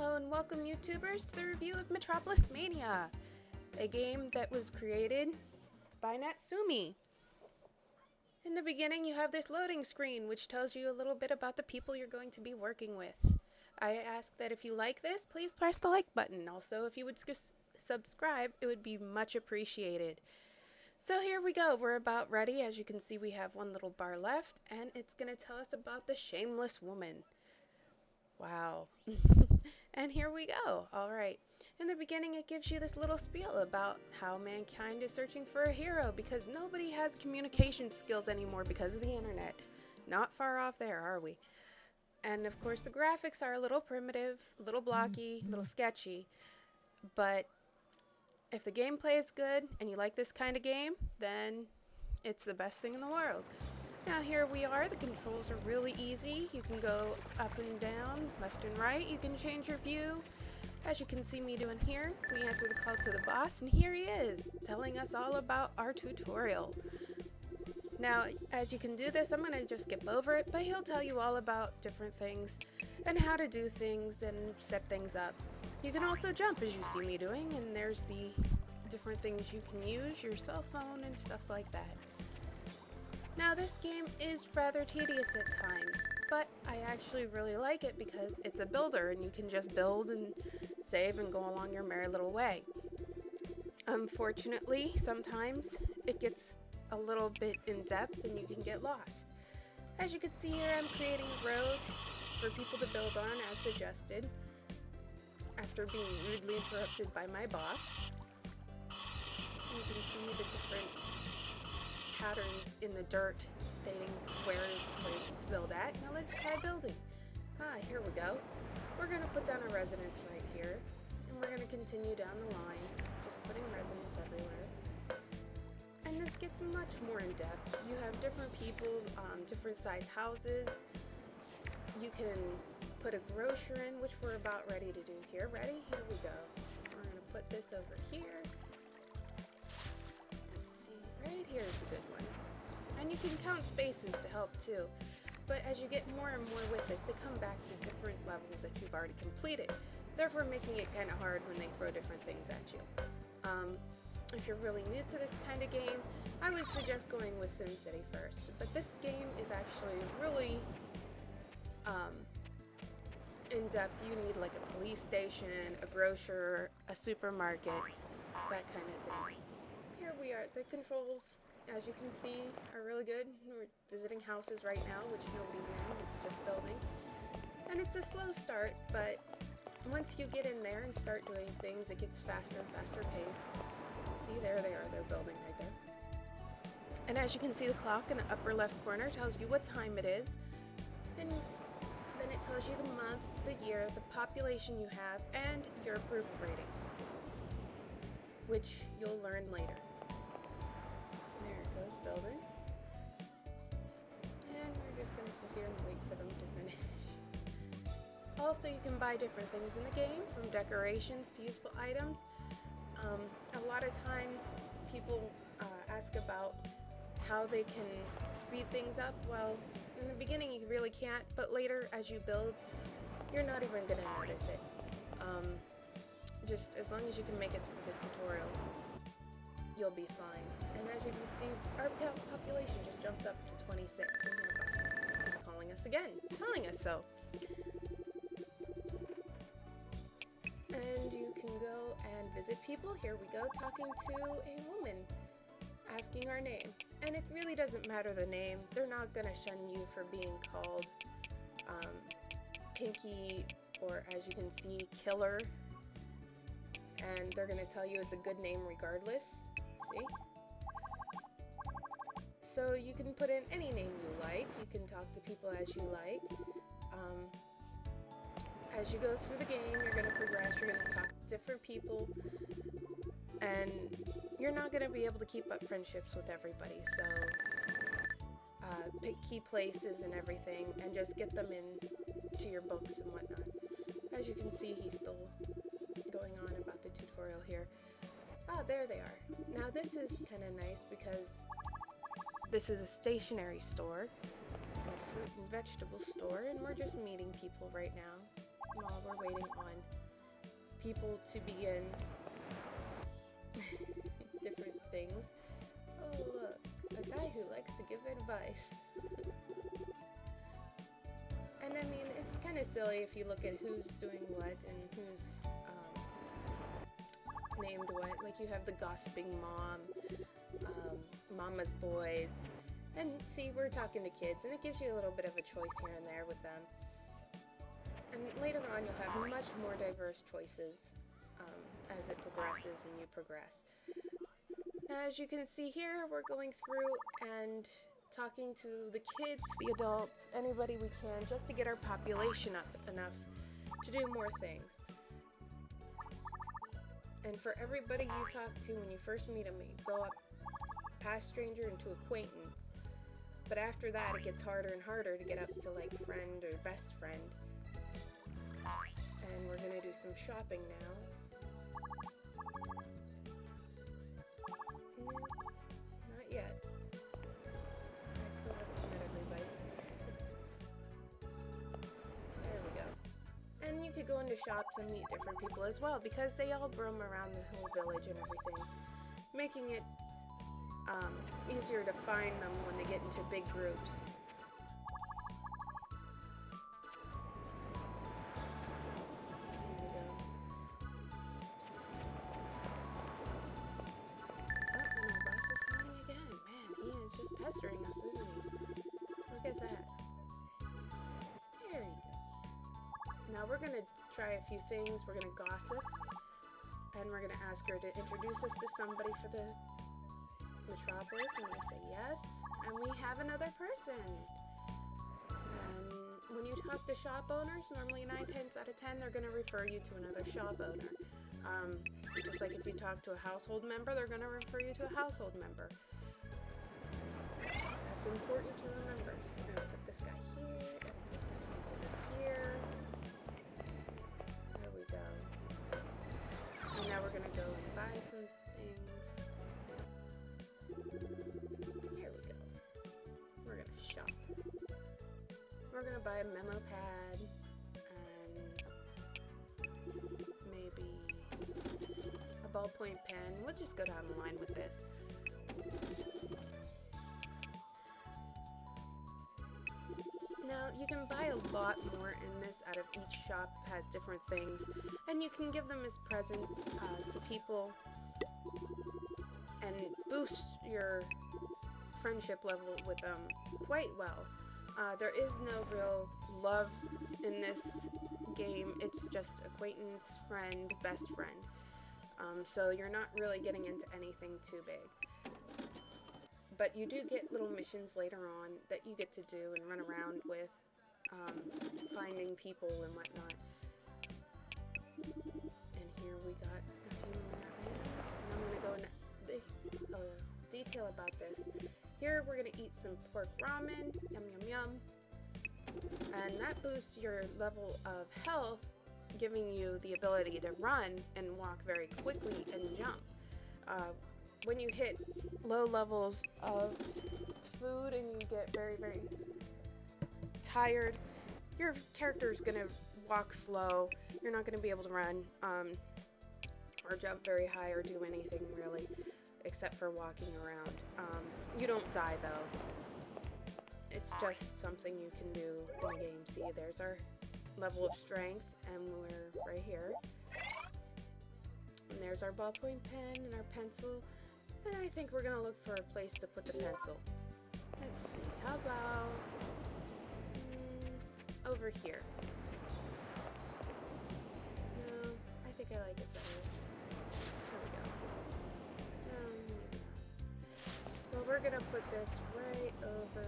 Hello and welcome YouTubers to the review of Metropolismania, a game that was created by Natsumi. In the beginning you have this loading screen which tells you a little bit about the people you're going to be working with. I ask that if you like this, please press the like button. Also, if you would subscribe, it would be much appreciated. So here we go, we're about ready. As you can see, we have one little bar left, and it's going to tell us about the shameless woman. Wow. And here we go. Alright. In the beginning, it gives you this little spiel about how mankind is searching for a hero because nobody has communication skills anymore because of the internet. Not far off there, are we? And of course, the graphics are a little primitive, a little blocky, a little sketchy. But if the gameplay is good and you like this kind of game, then it's the best thing in the world. Now here we are, the controls are really easy. You can go up and down, left and right. You can change your view. As you can see me doing here, we answer the call to the boss, and here he is, telling us all about our tutorial. Now, as you can do this, I'm going to just skip over it, but he'll tell you all about different things and how to do things and set things up. You can also jump, as you see me doing, and there's the different things you can use, your cell phone and stuff like that. Now this game is rather tedious at times, but I actually really like it because it's a builder and you can just build and save and go along your merry little way. Unfortunately, sometimes it gets a little bit in depth and you can get lost. As you can see here, I'm creating a road for people to build on as suggested after being rudely interrupted by my boss. You can see the different patterns in the dirt stating where to build at. Now let's try building. Here we go. We're going to put down a residence right here, and we're going to continue down the line, just putting residents everywhere. And this gets much more in depth. You have different people, different size houses. You can put a grocer in, which we're about ready to do here. Ready? Here we go. We're going to put this over here. Right here is a good one. And you can count spaces to help too. But as you get more and more with this, they come back to different levels that you've already completed, therefore making it kind of hard when they throw different things at you. If you're really new to this kind of game, I would suggest going with SimCity first. But this game is actually really in-depth. You need like a police station, a grocer, a supermarket, that kind of thing. Here we are. The controls, as you can see, are really good. We're visiting houses right now, which nobody's in. It's just building. And it's a slow start, but once you get in there and start doing things, it gets faster and faster paced. See, there they are. They're building right there. And as you can see, the clock in the upper left corner tells you what time it is. And then it tells you the month, the year, the population you have, and your approval rating, which you'll learn later. There it goes, building. And we're just going to sit here and wait for them to finish. Also, you can buy different things in the game, from decorations to useful items. A lot of times people ask about how they can speed things up. Well, in the beginning you really can't, but later as you build, you're not even going to notice it. Just as long as you can make it through the tutorial, you'll be fine. And as you can see, our population just jumped up to 26, and our boss is calling us again, telling us so. And you can go and visit people. Here we go, talking to a woman, asking our name. And it really doesn't matter the name. They're not going to shun you for being called Pinky, or as you can see, Killer. And they're going to tell you it's a good name regardless. See? So you can put in any name you like. You can talk to people as you like. As you go through the game, you're going to progress. You're going to talk to different people. And you're not going to be able to keep up friendships with everybody. So pick key places and everything and just get them into your books and whatnot. As you can see, he's still going on about the tutorial here. There they are. Now this is kind of nice because this is a stationery store, a fruit and vegetable store, and we're just meeting people right now. While while we're waiting on people to begin different things. Oh look, a guy who likes to give advice. And I mean, it's kind of silly if you look at who's doing what and who's named what. Like you have the gossiping mom, mama's boys, and see, we're talking to kids, and it gives you a little bit of a choice here and there with them. And later on, you'll have much more diverse choices as it progresses and you progress. Now, as you can see here, we're going through and talking to the kids, the adults, anybody we can, just to get our population up enough to do more things. And for everybody you talk to when you first meet them, you go up past stranger into acquaintance. But after that, it gets harder and harder to get up to like friend or best friend. And we're gonna do some shopping now. Not yet. I still haven't met everybody. There we go. And you could go into shops and meet different people as well, because they all roam around the whole village and everything, making it easier to find them when they get into big groups. Pestering us, isn't he? Look at that. There you go. Now we're gonna try a few things. We're gonna gossip, and we're gonna ask her to introduce us to somebody for the Metropolis. I'm gonna say yes, and we have another person. And when you talk to shop owners, normally 9 times out of 10 they're gonna refer you to another shop owner. Just like if you talk to a household member, they're gonna refer you to a household member. It's important to remember. So we're going to put this guy here, and put this one over here. There we go. And now we're going to go and buy some things. Here we go. We're going to shop. We're going to buy a memo pad, and maybe a ballpoint pen. We'll just go down the line with this. Now, you can buy a lot more in this out of each shop, has different things, and you can give them as presents to people and boost your friendship level with them quite well. There is no real love in this game, it's just acquaintance, friend, best friend. So you're not really getting into anything too big. But you do get little missions later on that you get to do and run around with, finding people and whatnot. And here we got a few more items, and I'm going to go into detail about this. Here we're going to eat some pork ramen, yum yum yum, and that boosts your level of health, giving you the ability to run and walk very quickly and jump. When you hit low levels of food and you get very, very tired, your character is going to walk slow. You're not going to be able to run or jump very high or do anything really except for walking around. You don't die though. It's just something you can do in the game. See, there's our level of strength, and we're right here. And there's our ballpoint pen and our pencil. And I think we're going to look for a place to put the pencil. Let's see, how about over here? No, I think I like it better. There we go. Maybe not. Well, we're going to put this right over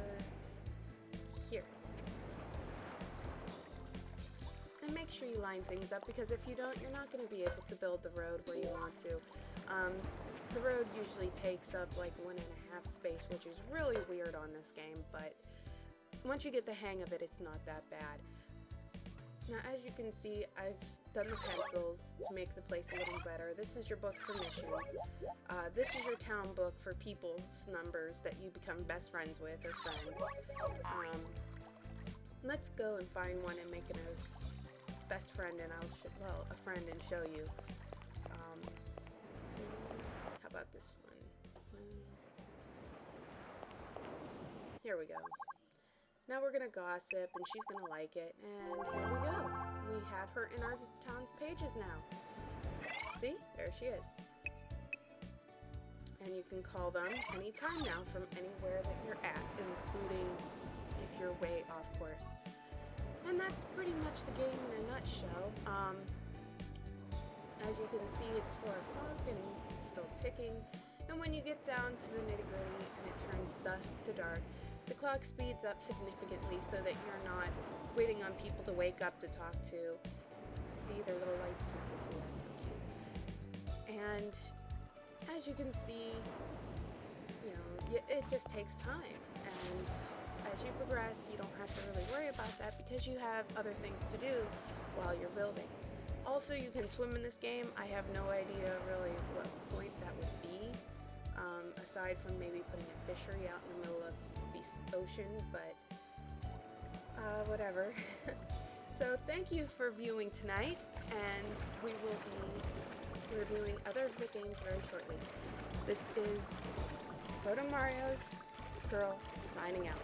here. And make sure you line things up, because if you don't, you're not going to be able to build the road where you want to. The road usually takes up like 1.5 space, which is really weird on this game, but once you get the hang of it, it's not that bad. Now, as you can see, I've done the pencils to make the place a little better. This is your book for missions. This is your town book for people's numbers that you become best friends with or friends. Let's go and find one and make an oath. best friend and well, a friend and show you. How about this one? Here we go. Now we're gonna gossip and she's gonna like it, and here we go. We have her in our town's pages now. See? There she is. And you can call them anytime now from anywhere that you're at, including if you're way off course. And that's pretty much the game in a nutshell. As you can see, it's 4 o'clock and it's still ticking. And when you get down to the nitty-gritty and it turns dusk to dark, the clock speeds up significantly so that you're not waiting on people to wake up to talk to. See, their little lights turn into us. So cute. And as you can see, you know, it just takes time. And as you progress, you don't have to really worry about that because you have other things to do while you're building. Also, you can swim in this game. I have no idea really what point that would be, aside from maybe putting a fishery out in the middle of the ocean, but whatever. So thank you for viewing tonight, and we will be reviewing other hit games very shortly. This is Proto Mario's Girl signing out.